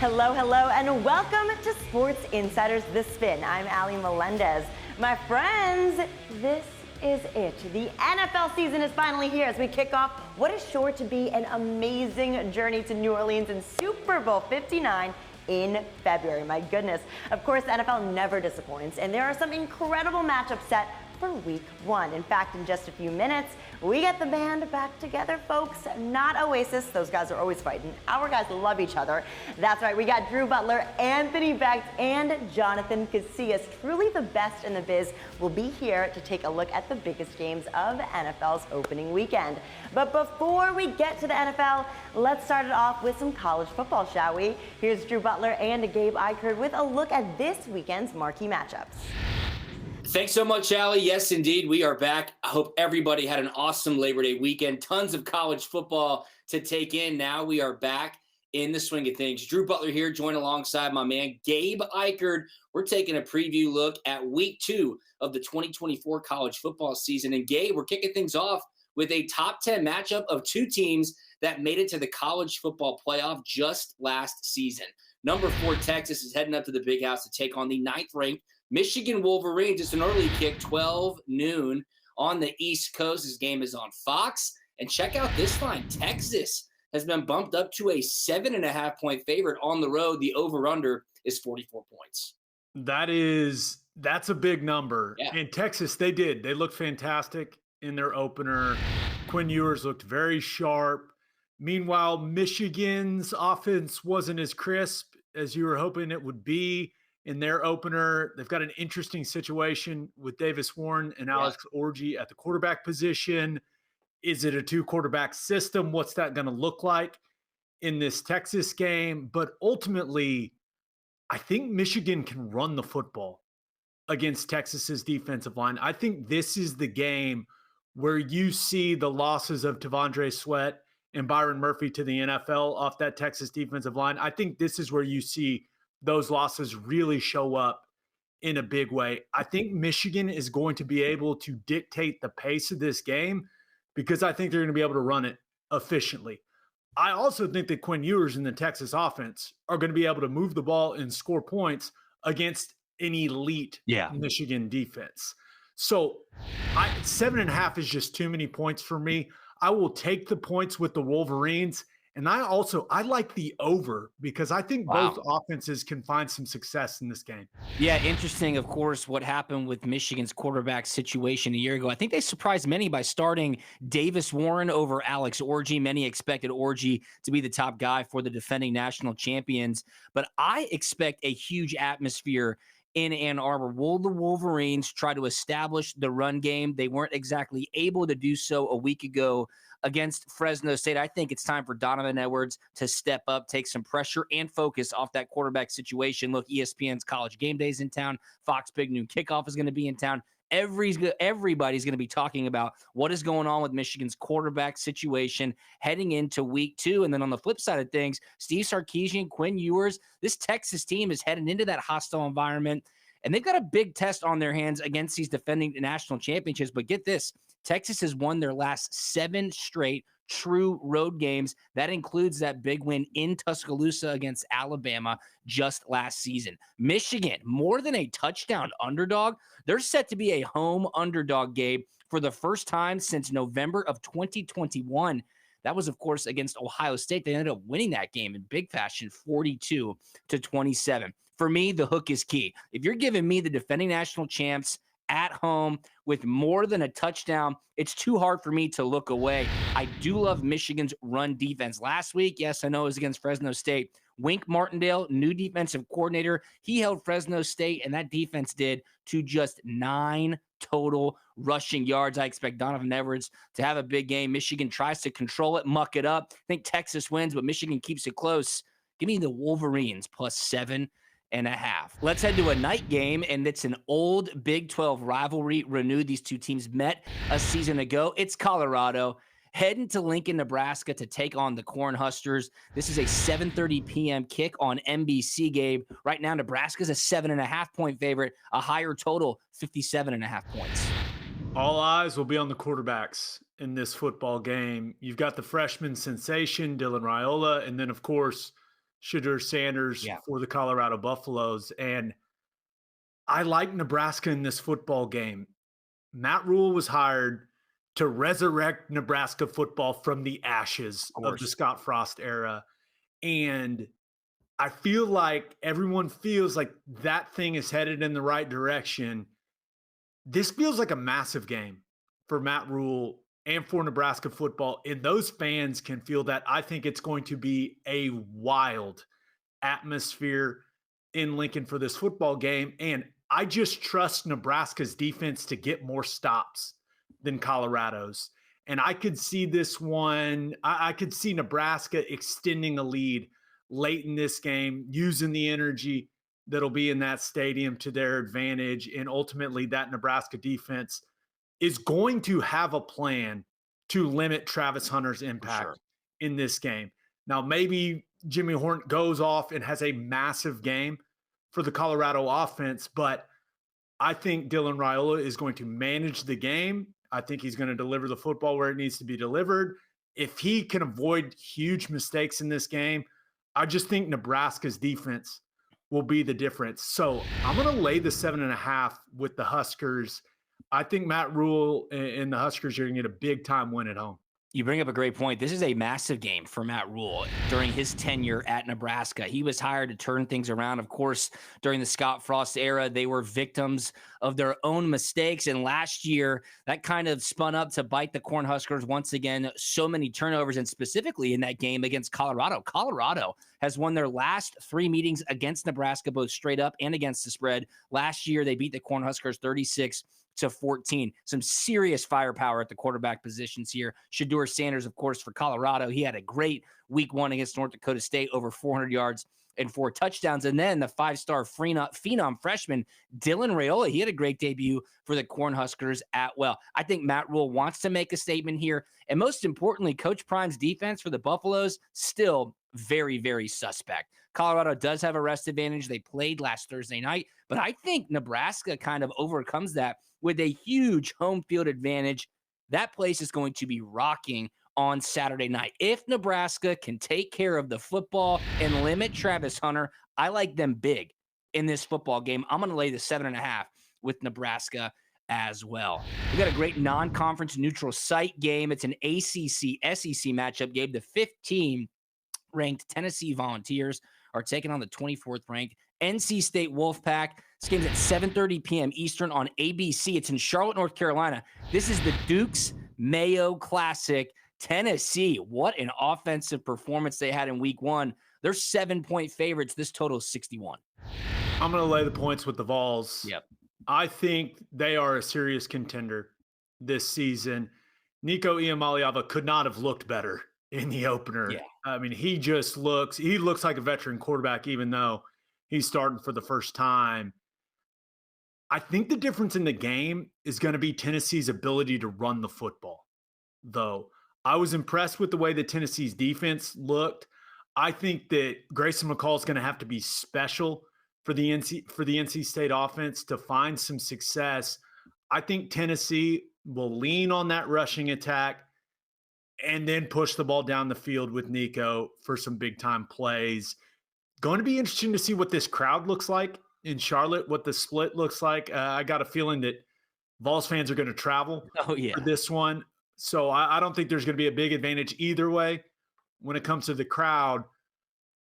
Hello, hello, and welcome to Sports Insiders The Spin. I'm Ally Melendez. My friends, this is it. The NFL season is finally here as we kick off what is sure to be an amazing journey to New Orleans and Super Bowl 59 in February. My goodness. Of course, the NFL never disappoints, and there are some incredible matchups set for week one. In fact, in just a few minutes, we get the band back together, folks. Not Oasis. Those guys are always fighting. Our guys love each other. That's right. We got Drew Butler, Anthony Becht, and Jonathan Casillas. Truly the best in the biz will be here to take a look at the biggest games of NFL's opening weekend. But before we get to the NFL, let's start it off with some college football, shall we? Here's Drew Butler and Gabe Ikard with a look at this weekend's marquee matchups. Thanks so much, Ally. Yes, indeed, we are back. I hope everybody had an awesome Labor Day weekend. Tons of college football to take in. Now we are back in the swing of things. Drew Butler here, joined alongside my man, Gabe Ikard. We're taking a preview look at week 2 of the 2024 college football season. And Gabe, we're kicking things off with a top 10 matchup of two teams that made it to the college football playoff just last season. Number 4, Texas, is heading up to the Big House to take on the 9th-ranked Michigan Wolverines. It's an early kick, 12 noon on the East Coast. This game is on Fox. And check out this line. Texas has been bumped up to a 7.5-point favorite on the road. The over-under is 44 points. That's a big number. Yeah. And Texas, they looked fantastic in their opener. Quinn Ewers looked very sharp. Meanwhile, Michigan's offense wasn't as crisp as you were hoping it would be in their opener. They've got an interesting situation with Davis Warren and Alex Orji at the quarterback position. Is it a 2-quarterback system? What's that going to look like in this Texas game? But ultimately, I think Michigan can run the football against Texas's defensive line. I think this is the game where you see the losses of Tavondre Sweat and Byron Murphy to the NFL off that Texas defensive line. I think this is where you see those losses really show up in a big way. I think Michigan is going to be able to dictate the pace of this game because I think they're going to be able to run it efficiently. I also think that Quinn Ewers and the Texas offense are going to be able to move the ball and score points against an elite Michigan defense. So 7.5 is just too many points for me. I will take the points with the Wolverines. And I like the over because I think both offenses can find some success in this game. Yeah, interesting, of course, what happened with Michigan's quarterback situation a year ago. I think they surprised many by starting Davis Warren over Alex Orji. Many expected Orji to be the top guy for the defending national champions. But I expect a huge atmosphere in Ann Arbor. Will the Wolverines try to establish the run game? They weren't exactly able to do so a week ago against Fresno State. I think it's time for Donovan Edwards to step up, take some pressure and focus off that quarterback situation. Look, ESPN's College Game Day's in town. Fox Big Noon Kickoff is going to be in town. Everybody's going to be talking about what is going on with Michigan's quarterback situation heading into week 2. And then on the flip side of things, Steve Sarkisian, Quinn Ewers, this Texas team is heading into that hostile environment. And they've got a big test on their hands against these defending national championships. But get this, Texas has won their last 7 straight true road games. That includes that big win in Tuscaloosa against Alabama just last season. Michigan, more than a touchdown underdog. They're set to be a home underdog, Gabe, for the first time since November of 2021. That was, of course, against Ohio State. They ended up winning that game in big fashion, 42-27. For me, the hook is key. If you're giving me the defending national champs at home with more than a touchdown, it's too hard for me to look away. I do love Michigan's run defense. Last week, yes, I know it was against Fresno State. Wink Martindale, new defensive coordinator, he held Fresno State, and that defense did to just 9 total rushing yards. I expect Donovan Edwards to have a big game. Michigan tries to control it, muck it up. I think Texas wins, but Michigan keeps it close. Give me the Wolverines plus 7.5. Let's head to a night game, and it's an old Big 12 rivalry renewed. These two teams met a season ago. It's Colorado heading to Lincoln, Nebraska to take on the Cornhuskers. This is a 7:30 p.m. kick on NBC, Gabe. Right now, Nebraska's a 7.5-point favorite, a higher total, 57.5 points. All eyes will be on the quarterbacks in this football game. You've got the freshman sensation, Dylan Raiola, and then, of course, Shedeur Sanders for the Colorado Buffaloes. And I like Nebraska in this football game. Matt Rule was hired to resurrect Nebraska football from the ashes of the Scott Frost era. And I feel like everyone feels like that thing is headed in the right direction. This feels like a massive game for Matt Rule and for Nebraska football. And those fans can feel that. I think it's going to be a wild atmosphere in Lincoln for this football game. And I just trust Nebraska's defense to get more stops than Colorado's. And I could see this one, I could see Nebraska extending a lead late in this game, using the energy that'll be in that stadium to their advantage. And ultimately, that Nebraska defense is going to have a plan to limit Travis Hunter's impact in this game. Now, maybe Jimmy Horn goes off and has a massive game for the Colorado offense, but I think Dylan Raiola is going to manage the game. I think he's going to deliver the football where it needs to be delivered. If he can avoid huge mistakes in this game, I just think Nebraska's defense will be the difference. So I'm going to lay the 7.5 with the Huskers. I think Matt Rule and the Huskers are going to get a big-time win at home. You bring up a great point. This is a massive game for Matt Rule during his tenure at Nebraska. He was hired to turn things around. Of course, during the Scott Frost era, they were victims of their own mistakes. And last year, that kind of spun up to bite the Cornhuskers once again. So many turnovers, and specifically in that game against Colorado. Colorado has won their last 3 meetings against Nebraska, both straight up and against the spread. Last year, they beat the Cornhuskers 36-14. Some serious firepower at the quarterback positions here. Shedeur Sanders, of course, for Colorado. He had a great week 1 against North Dakota State, over 400 yards and 4 touchdowns. And then the 5-star phenom freshman, Dylan Raiola, he had a great debut for the Cornhuskers I think Matt Rule wants to make a statement here. And most importantly, Coach Prime's defense for the Buffaloes, still very, very suspect. Colorado does have a rest advantage. They played last Thursday night, but I think Nebraska kind of overcomes that with a huge home field advantage. That place is going to be rocking on Saturday night. If Nebraska can take care of the football and limit Travis Hunter, I like them big in this football game. I'm going to lay the 7.5 with Nebraska as well. We got a great non-conference neutral site game. It's an ACC-SEC matchup game. The 15th-ranked Tennessee Volunteers are taking on the 24th-ranked NC State Wolfpack. This game's at 7:30 p.m. Eastern on ABC. It's in Charlotte, North Carolina. This is the Duke's Mayo Classic. Tennessee, what an offensive performance they had in week 1. They're 7-point favorites. This total is 61. I'm going to lay the points with the Vols. Yep. I think they are a serious contender this season. Nico Iamaleava could not have looked better in the opener. Yeah. I mean, he looks like a veteran quarterback, even though he's starting for the first time. I think the difference in the game is going to be Tennessee's ability to run the football, though. I was impressed with the way that Tennessee's defense looked. I think that Grayson McCall is going to have to be special for the NC State offense to find some success. I think Tennessee will lean on that rushing attack and then push the ball down the field with Nico for some big-time plays. Going to be interesting to see what this crowd looks like in Charlotte, what the split looks like. I got a feeling that Vols fans are going to travel for this one. So I don't think there's going to be a big advantage either way when it comes to the crowd.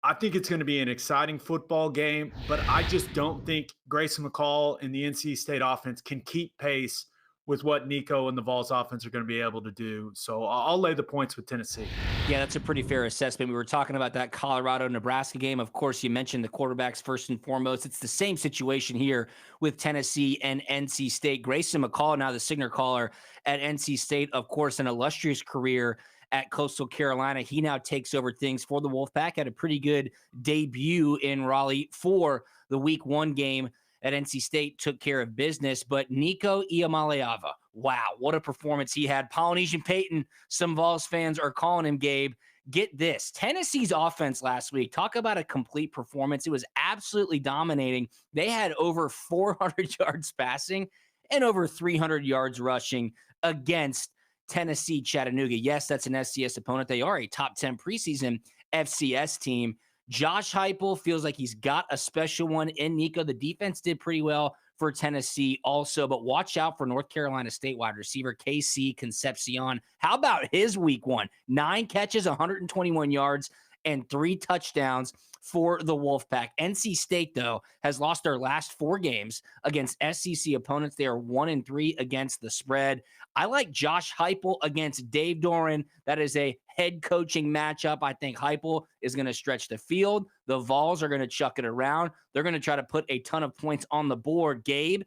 I think it's going to be an exciting football game, but I just don't think Grayson McCall and the NC State offense can keep pace with what Nico and the Vols offense are going to be able to do. So I'll lay the points with Tennessee. Yeah, that's a pretty fair assessment. We were talking about that Colorado-Nebraska game. Of course, you mentioned the quarterbacks first and foremost. It's the same situation here with Tennessee and NC State. Grayson McCall, now the signal caller at NC State, of course, an illustrious career at Coastal Carolina. He now takes over things for the Wolfpack. Had a pretty good debut in Raleigh for the week 1 game at NC State, took care of business. But Nico Iamaleava, wow, what a performance he had. Polynesian Peyton, some Vols fans are calling him, Gabe. Get this. Tennessee's offense last week, talk about a complete performance. It was absolutely dominating. They had over 400 yards passing and over 300 yards rushing against Tennessee Chattanooga. Yes, that's an FCS opponent. They are a top 10 preseason FCS team. Josh Heupel feels like he's got a special one in Nico. The defense did pretty well for Tennessee also, but watch out for North Carolina State wide receiver KC Concepcion. How about his week 1? 9 catches, 121 yards, and 3 touchdowns for the Wolfpack. NC State, though, has lost their last 4 games against SEC opponents. They are 1-3 against the spread. I like Josh Heupel against Dave Doran. That is a head coaching matchup. I think Heupel is going to stretch the field. The Vols are going to chuck it around. They're going to try to put a ton of points on the board. Gabe,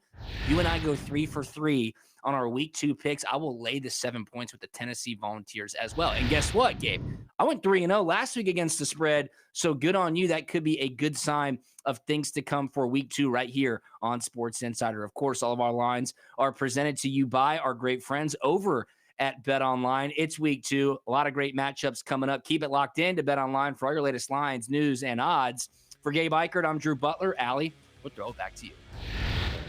you and I go 3 for 3 on our week 2 picks. I will lay the 7 points with the Tennessee Volunteers as well. And guess what, Gabe? I went 3-0 last week against the spread, so good on you. That could be a good sign of things to come for week 2 right here on Sports Insider. Of course, all of our lines are presented to you by our great friends over at BetOnline. It's week 2. A lot of great matchups coming up. Keep it locked in to BetOnline for all your latest lines, news, and odds. For Gabe Ikard, I'm Drew Butler. Allie, we'll throw it back to you.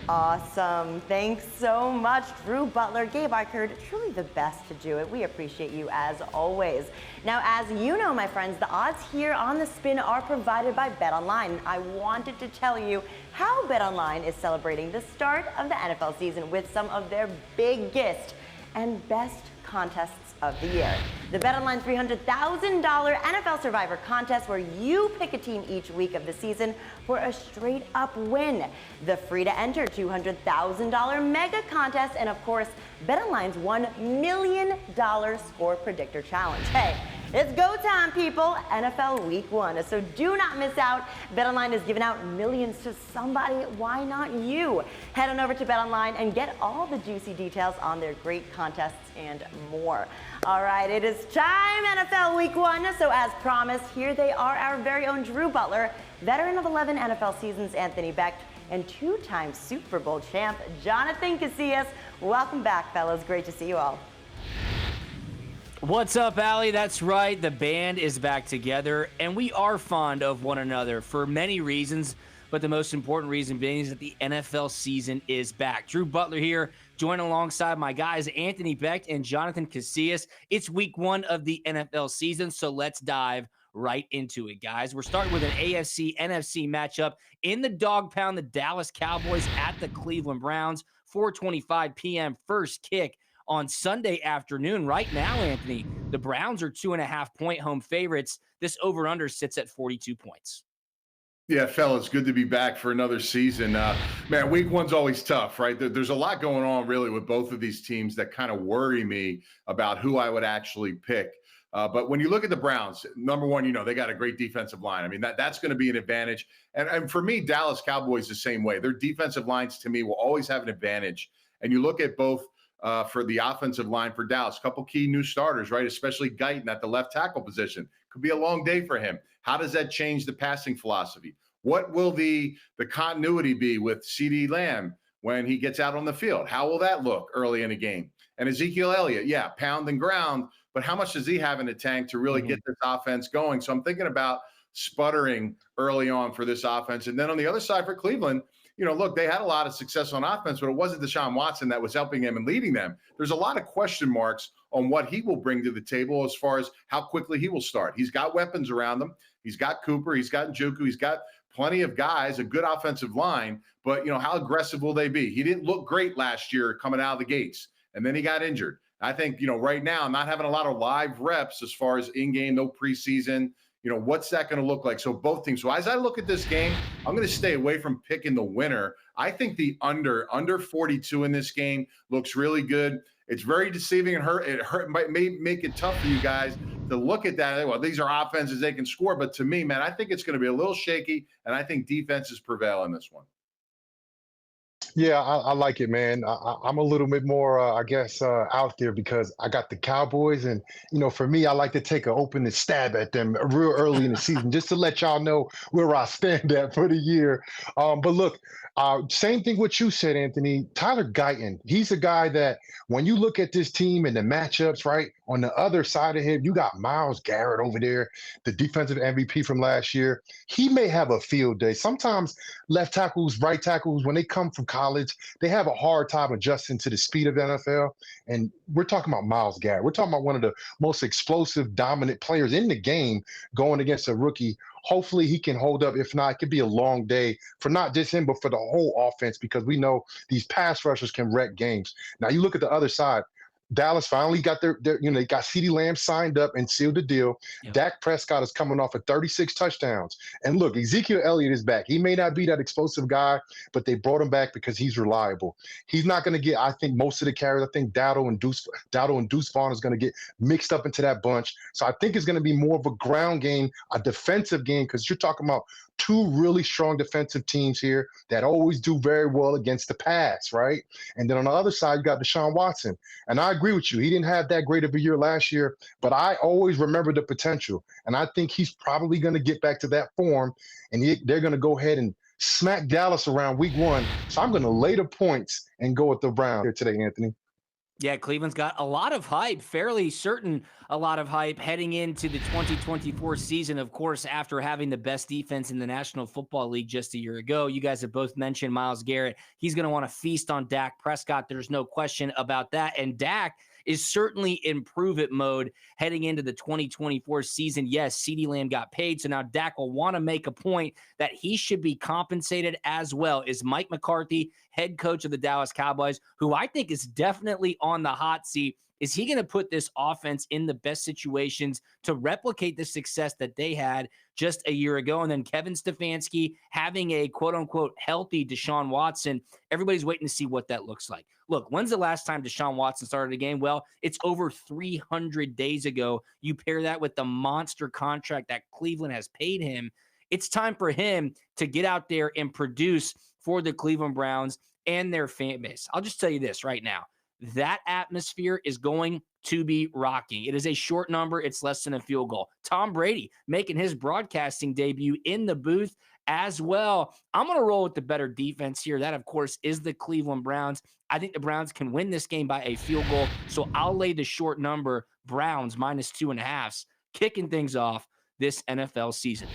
Awesome. Thanks so much, Drew Butler. Gabe Ikard, truly the best to do it. We appreciate you as always. Now, as you know, my friends, the odds here on The Spin are provided by BetOnline. I wanted to tell you how BetOnline is celebrating the start of the NFL season with some of their biggest and best contests of the year. The BetOnline $300,000 NFL Survivor contest, where you pick a team each week of the season for a straight up win. The free to enter $200,000 mega contest, and of course, BetOnline's $1 million score predictor challenge. Hey, it's go time, people. NFL Week 1. So do not miss out. BetOnline is giving out millions to somebody. Why not you? Head on over to BetOnline and get all the juicy details on their great contests and more. All right, it is time, NFL Week 1. So as promised, here they are, our very own Drew Butler, veteran of 11 NFL seasons, Anthony Becht, and 2-time Super Bowl champ, Jonathan Casillas. Welcome back, fellas. Great to see you all. What's up, Allie? That's right. The band is back together, and we are fond of one another for many reasons, but the most important reason being is that the NFL season is back. Drew Butler here, joined alongside my guys, Anthony Becht and Jonathan Casillas. It's week 1 of the NFL season, so let's dive right into it, guys. We're starting with an AFC-NFC matchup in the dog pound, the Dallas Cowboys at the Cleveland Browns, 4:25 p.m. first kick on Sunday afternoon. Right now, Anthony, the Browns are 2.5-point home favorites. This over-under sits at 42 points. Yeah, fellas, good to be back for another season. Man, week 1's always tough, right? There's a lot going on really with both of these teams that kind of worry me about who I would actually pick. But when you look at the Browns, number one, they got a great defensive line. I mean, that's going to be an advantage. And for me, Dallas Cowboys the same way. Their defensive lines, to me, will always have an advantage. And you look at both for the offensive line for Dallas, a couple key new starters, right? Especially Guyton at the left tackle position. Could be a long day for him. How does that change the passing philosophy? What will the continuity be with CeeDee Lamb when he gets out on the field? How will that look early in a game? And Ezekiel Elliott, yeah, pound and ground, but how much does he have in the tank to really get this offense going? So I'm thinking about sputtering early on for this offense. And then on the other side for Cleveland, look, they had a lot of success on offense, but it wasn't Deshaun Watson that was helping him and leading them. There's a lot of question marks on what he will bring to the table as far as how quickly he will start. He's got weapons around him. He's got Cooper. He's got Njoku. He's got plenty of guys, a good offensive line, but how aggressive will they be? He didn't look great last year coming out of the gates, and then he got injured. I think, right now, not having a lot of live reps as far as in-game, no preseason, what's that going to look like? So both teams. So as I look at this game, I'm going to stay away from picking the winner. I think the under 42 in this game looks really good. It's very deceiving and may make it tough for you guys to look at that. Well, these are offenses they can score, but to me, man, I think it's going to be a little shaky, and I think defenses prevail in this one. Yeah, I like it, man. I'm a little bit more, out there because I got the Cowboys. And, for me, I like to take an opening stab at them real early in the season just to let y'all know where I stand at for the year. But look, same thing what you said, Anthony. Tyler Guyton, he's a guy that when you look at this team and the matchups, right, on the other side of him, you got Myles Garrett over there, the defensive MVP from last year. He may have a field day. Sometimes left tackles, right tackles, when they come from college, college, they have a hard time adjusting to the speed of the NFL. And we're talking about Myles Garrett. We're talking about one of the most explosive, dominant players in the game going against a rookie. Hopefully he can hold up. If not, it could be a long day for not just him, but for the whole offense, because we know these pass rushers can wreck games. Now you look at the other side. Dallas finally got their they got CeeDee Lamb signed up and sealed the deal. Yep. Dak Prescott is coming off of 36 touchdowns. And look, Ezekiel Elliott is back. He may not be that explosive guy, but they brought him back because he's reliable. He's not going to get, I think, most of the carries. I think Dowdle and Deuce Vaughn is going to get mixed up into that bunch. So I think it's going to be more of a ground game, a defensive game, because you're talking about two really strong defensive teams here that always do very well against the pass, right? And then on the other side, you got Deshaun Watson. And I agree with you. He didn't have that great of a year last year, but I always remember the potential. And I think he's probably going to get back to that form, and they're going to go ahead and smack Dallas around week 1. So I'm going to lay the points and go with the Browns here today, Anthony. Yeah, Cleveland's got a lot of hype, fairly certain a lot of hype heading into the 2024 season, of course, after having the best defense in the National Football League just a year ago. You guys have both mentioned Myles Garrett. He's going to want to feast on Dak Prescott. There's no question about that. And Dak is certainly in prove-it mode heading into the 2024 season. Yes, CeeDee Lamb got paid, so now Dak will want to make a point that he should be compensated as well. Is Mike McCarthy, head coach of the Dallas Cowboys, who I think is definitely on the hot seat, is he going to put this offense in the best situations to replicate the success that they had just a year ago? And then Kevin Stefanski having a quote-unquote healthy Deshaun Watson. Everybody's waiting to see what that looks like. Look, when's the last time Deshaun Watson started a game? Well, it's over 300 days ago. You pair that with the monster contract that Cleveland has paid him. It's time for him to get out there and produce for the Cleveland Browns and their fan base. I'll just tell you this right now. That atmosphere is going to be rocking. It is a short number. It's less than a field goal. Tom Brady making his broadcasting debut in the booth as well. I'm going to roll with the better defense here. That, of course, is the Cleveland Browns. I think the Browns can win this game by a field goal, so I'll lay the short number, Browns -2.5, kicking things off this NFL season.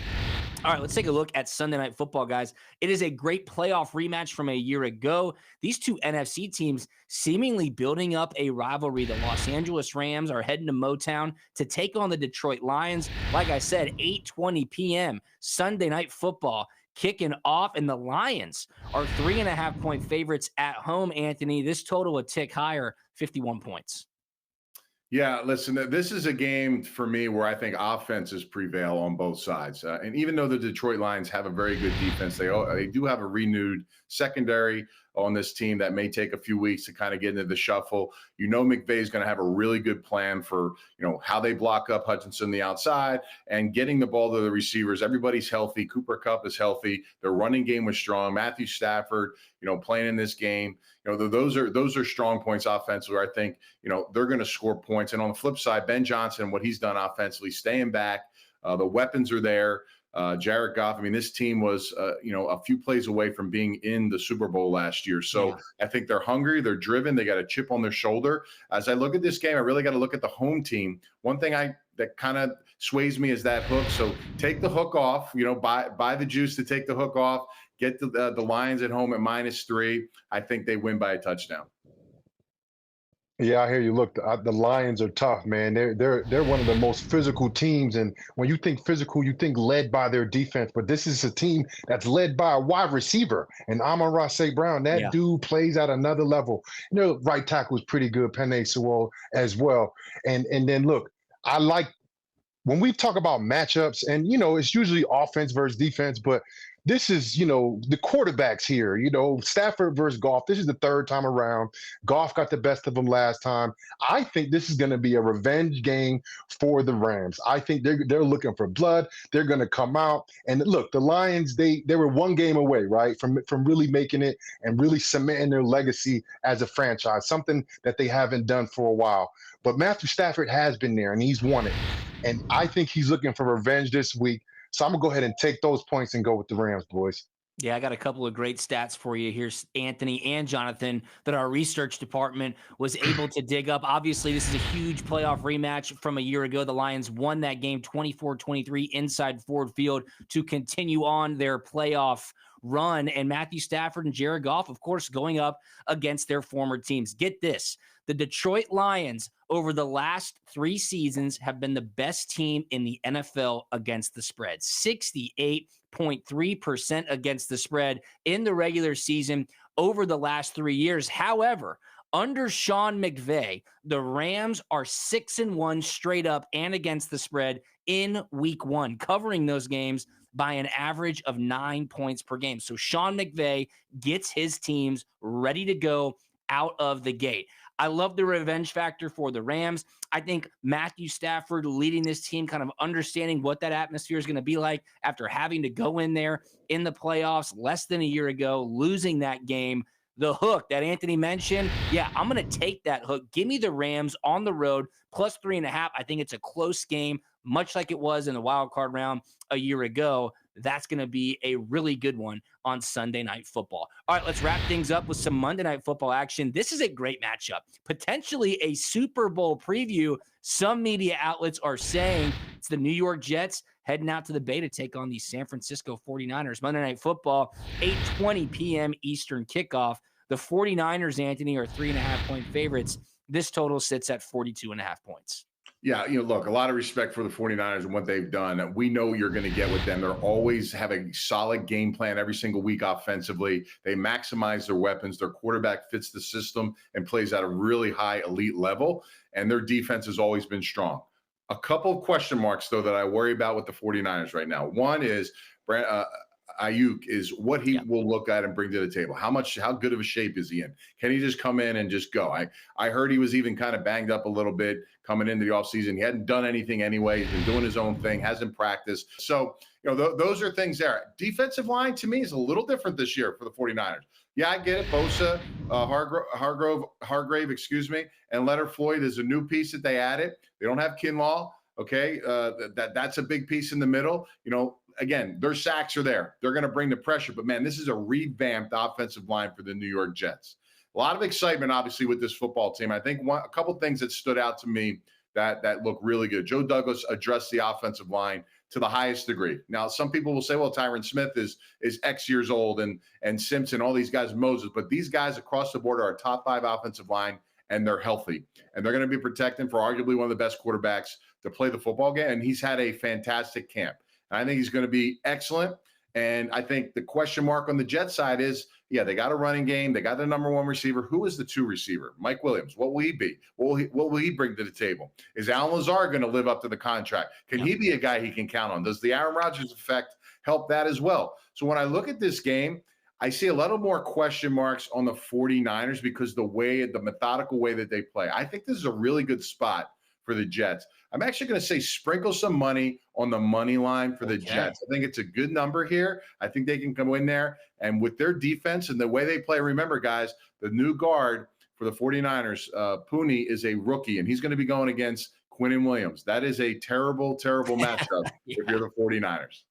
All right, let's take a look at Sunday Night Football, guys. It is a great playoff rematch from a year ago. These two NFC teams seemingly building up a rivalry. The Los Angeles Rams are heading to Motown to take on the Detroit Lions. Like I said, 8:20 p.m. Sunday Night Football kicking off, and the Lions are 3.5-point favorites at home, Anthony. This total a tick higher, 51 points. Yeah, listen, this is a game for me where I think offenses prevail on both sides. And even though the Detroit Lions have a very good defense, they do have a renewed secondary on this team that may take a few weeks to kind of get into the shuffle. McVay is going to have a really good plan for, how they block up Hutchinson on the outside and getting the ball to the receivers. Everybody's healthy. Cooper Kupp is healthy. Their running game was strong. Matthew Stafford, playing in this game. Those are strong points offensively. I think, they're going to score points. And on the flip side, Ben Johnson, what he's done offensively, staying back, the weapons are there. Jared Goff, this team was, a few plays away from being in the Super Bowl last year. So yeah. I think they're hungry. They're driven. They got a chip on their shoulder. As I look at this game, I really got to look at the home team. One thing that kind of sways me is that hook. So take the hook off, buy the juice to take the hook off, get the Lions at home at -3. I think they win by a touchdown. Yeah, I hear you. Look, the Lions are tough, man. They're one of the most physical teams, and when you think physical, you think led by their defense. But this is a team that's led by a wide receiver, and Amon-Ra St. Brown. That dude plays at another level. Right tackle was pretty good, Penei Sewell as well. And then look, I like when we talk about matchups, and it's usually offense versus defense, but this is, the quarterbacks here, Stafford versus Goff. This is the third time around. Goff got the best of them last time. I think this is going to be a revenge game for the Rams. I think they're looking for blood. They're going to come out. And look, the Lions, they were one game away, right, from really making it and really cementing their legacy as a franchise, something that they haven't done for a while. But Matthew Stafford has been there, and he's won it. And I think he's looking for revenge this week. So I'm going to go ahead and take those points and go with the Rams, boys. Yeah, I got a couple of great stats for you. Here's Anthony and Jonathan that our research department was able to dig up. Obviously, this is a huge playoff rematch from a year ago. The Lions won that game 24-23 inside Ford Field to continue on their playoff run, and Matthew Stafford and Jared Goff, of course, going up against their former teams. Get this. The Detroit Lions over the last 3 seasons have been the best team in the NFL against the spread. 68.3% against the spread in the regular season over the last 3 years. However, under Sean McVay, the Rams are 6-1 straight up and against the spread in week 1, covering those games by an average of 9 points per game. So Sean McVay gets his teams ready to go out of the gate. I love the revenge factor for the Rams. I think Matthew Stafford leading this team, kind of understanding what that atmosphere is going to be like after having to go in there in the playoffs less than a year ago, losing that game. The hook that Anthony mentioned, yeah, I'm going to take that hook. Give me the Rams on the road, plus 3.5. I think it's a close game, much like it was in the wild card round a year ago. That's going to be a really good one on Sunday Night Football. All right, let's wrap things up with some Monday Night Football action. This is a great matchup, potentially a Super Bowl preview. Some media outlets are saying it's the New York Jets heading out to the Bay to take on the San Francisco 49ers. Monday Night Football, 8:20 p.m. Eastern kickoff. The 49ers, Anthony, are 3.5-point favorites. This total sits at 42.5 points. Yeah, look, a lot of respect for the 49ers and what they've done. We know what you're going to get with them. They're always have a solid game plan every single week offensively. They maximize their weapons. Their quarterback fits the system and plays at a really high elite level, and their defense has always been strong. A couple of question marks, though, that I worry about with the 49ers right now. One is Ayuk is what he will look at and bring to the table. How good of a shape is he in? Can he just come in and just go? I heard he was even kind of banged up a little bit coming into the offseason. He hadn't done anything anyway. He's been doing his own thing, hasn't practiced. So, those are things there. Defensive line, to me, is a little different this year for the 49ers. Yeah, I get it. Bosa, Hargrave, and Leonard Floyd is a new piece that they added. They don't have Kinlaw. Okay, that's a big piece in the middle. Again, their sacks are there. They're going to bring the pressure. But, man, this is a revamped offensive line for the New York Jets. A lot of excitement, obviously, with this football team. I think a couple things that stood out to me that look really good. Joe Douglas addressed the offensive line to the highest degree. Now, some people will say, well, Tyron Smith is X years old and Simpson, all these guys, Moses. But these guys across the board are a top 5 offensive line, and they're healthy. And they're going to be protecting for arguably one of the best quarterbacks to play the football game. And he's had a fantastic camp. I think he's going to be excellent. And I think the question mark on the Jet side is, they got a running game. They got the number 1 receiver. Who is the 2 receiver? Mike Williams. What will he be? What will he bring to the table? Is Allen Lazard going to live up to the contract? Can he be a guy he can count on? Does the Aaron Rodgers effect help that as well? So when I look at this game, I see a little more question marks on the 49ers because the methodical way that they play. I think this is a really good spot for the Jets. I'm actually going to say sprinkle some money on the money line for the Jets. I think it's a good number here. I think they can come in there. And with their defense and the way they play, remember, guys, the new guard for the 49ers, Pooney, is a rookie, and he's going to be going against Quinnen Williams. That is a terrible, terrible matchup if you're the 49ers.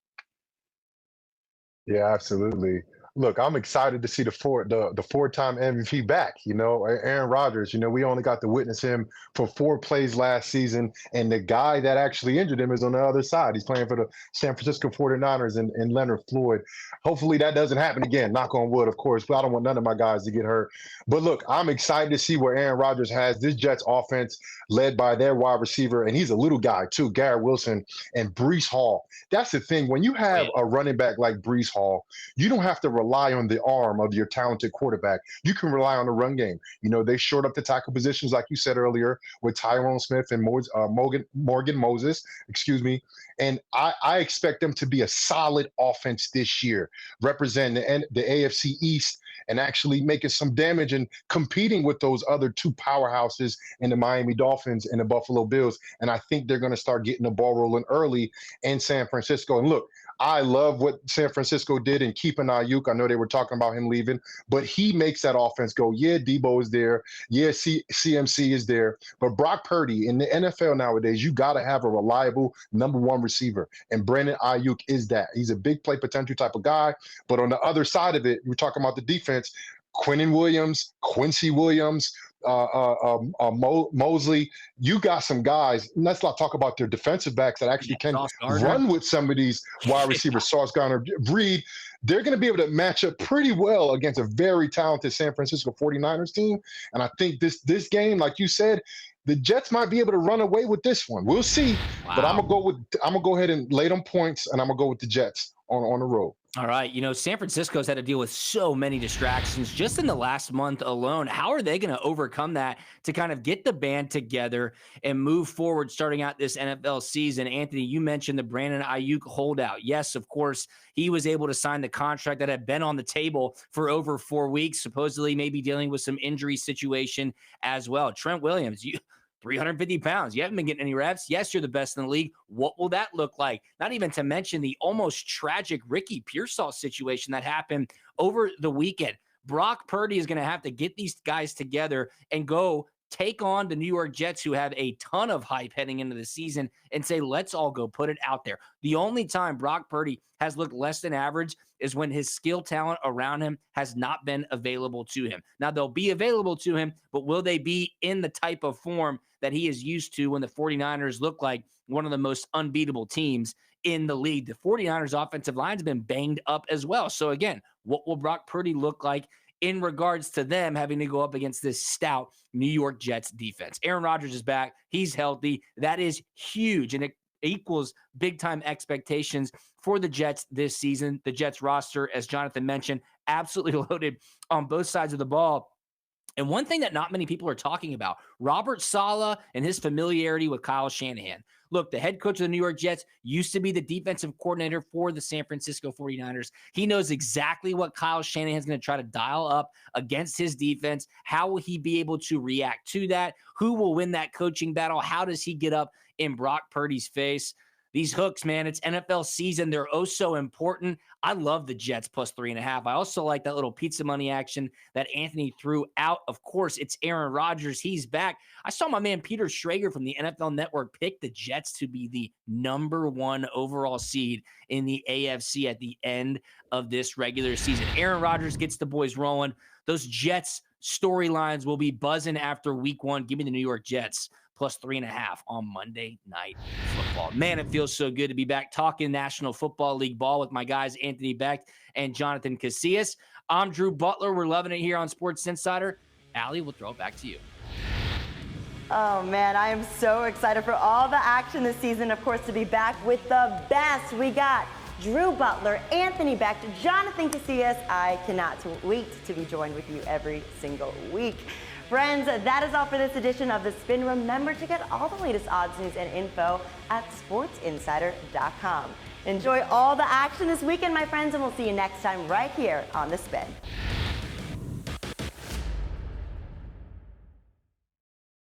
Yeah, absolutely. Look, I'm excited to see the 4-time MVP back. Aaron Rodgers, we only got to witness him for 4 plays last season. And the guy that actually injured him is on the other side. He's playing for the San Francisco 49ers and Leonard Floyd. Hopefully that doesn't happen again, knock on wood, of course. But I don't want none of my guys to get hurt. But look, I'm excited to see where Aaron Rodgers has this Jets offense led by their wide receiver. And he's a little guy too, Garrett Wilson and Breece Hall. That's the thing. When you have a running back like Breece Hall, you don't have to rely on the arm of your talented quarterback. You can rely on the run game. They short up the tackle positions, like you said earlier, with Tyrone Smith and Morgan Moses, And I expect them to be a solid offense this year, representing the AFC East and actually making some damage and competing with those other 2 powerhouses in the Miami Dolphins and the Buffalo Bills. And I think they're going to start getting the ball rolling early in San Francisco. And look, I love what San Francisco did in keeping Ayuk. I know they were talking about him leaving, but he makes that offense go. Yeah, Debo is there. Yeah, CMC is there. But Brock Purdy, in the NFL nowadays, you got to have a reliable number 1 receiver. And Brandon Ayuk is that. He's a big play potential type of guy. But on the other side of it, we're talking about the defense, Quinnen Williams, Quincy Williams, Mosley, you got some guys. Let's not talk about their defensive backs that actually can run with some of these wide receivers. Sauce Gardner, Breed. they're going to be able to match up pretty well against a very talented San Francisco 49ers team. And I think this game, like you said, the Jets might be able to run away with this one. We'll see. Wow. But I'm gonna go ahead and lay them points, and I'm gonna go with the Jets on the road. All right. San Francisco's had to deal with so many distractions just in the last month alone. How are they going to overcome that to kind of get the band together and move forward starting out this NFL season? Anthony, you mentioned the Brandon Ayuk holdout. Yes, of course, he was able to sign the contract that had been on the table for over 4 weeks, supposedly maybe dealing with some injury situation as well. Trent Williams, 350 pounds. You haven't been getting any reps. Yes, you're the best in the league. What will that look like? Not even to mention the almost tragic Ricky Pearsall situation that happened over the weekend. Brock Purdy is going to have to get these guys together and go take on the New York Jets, who have a ton of hype heading into the season, and say, let's all go put it out there. The only time Brock Purdy has looked less than average is when his skill talent around him has not been available to him. Now, they'll be available to him, but will they be in the type of form that he is used to when the 49ers look like one of the most unbeatable teams in the league? The 49ers offensive line's been banged up as well. So again, what will Brock Purdy look like in regards to them having to go up against this stout New York Jets defense? Aaron Rodgers is back. He's healthy. That is huge, and it equals big-time expectations for the Jets this season. The Jets roster, as Jonathan mentioned, absolutely loaded on both sides of the ball. And one thing that not many people are talking about, Robert Saleh and his familiarity with Kyle Shanahan. Look, the head coach of the New York Jets used to be the defensive coordinator for the San Francisco 49ers. He knows exactly what Kyle Shanahan is going to try to dial up against his defense. How will he be able to react to that? Who will win that coaching battle? How does he get up in Brock Purdy's face? These hooks, man, it's NFL season. They're oh so important. I love the Jets plus 3.5. I also like that little pizza money action that Anthony threw out. Of course, it's Aaron Rodgers. He's back. I saw my man Peter Schrager from the NFL Network pick the Jets to be the #1 overall seed in the AFC at the end of this regular season. Aaron Rodgers gets the boys rolling. Those Jets storylines will be buzzing after week 1. Give me the New York Jets plus 3.5 on Monday Night Football. Man, it feels so good to be back talking National Football League ball with my guys Anthony Becht and Jonathan Casillas. I'm Drew Butler. We're loving it here on Sports Insider. Ally, we'll throw it back to you. Oh, man, I am so excited for all the action this season, of course, to be back with the best. We got Drew Butler, Anthony Becht, Jonathan Casillas. I cannot wait to be joined with you every single week. Friends, that is all for this edition of The Spin. Remember to get all the latest odds, news, and info at sportsinsider.com. Enjoy all the action this weekend, my friends, and we'll see you next time right here on The Spin.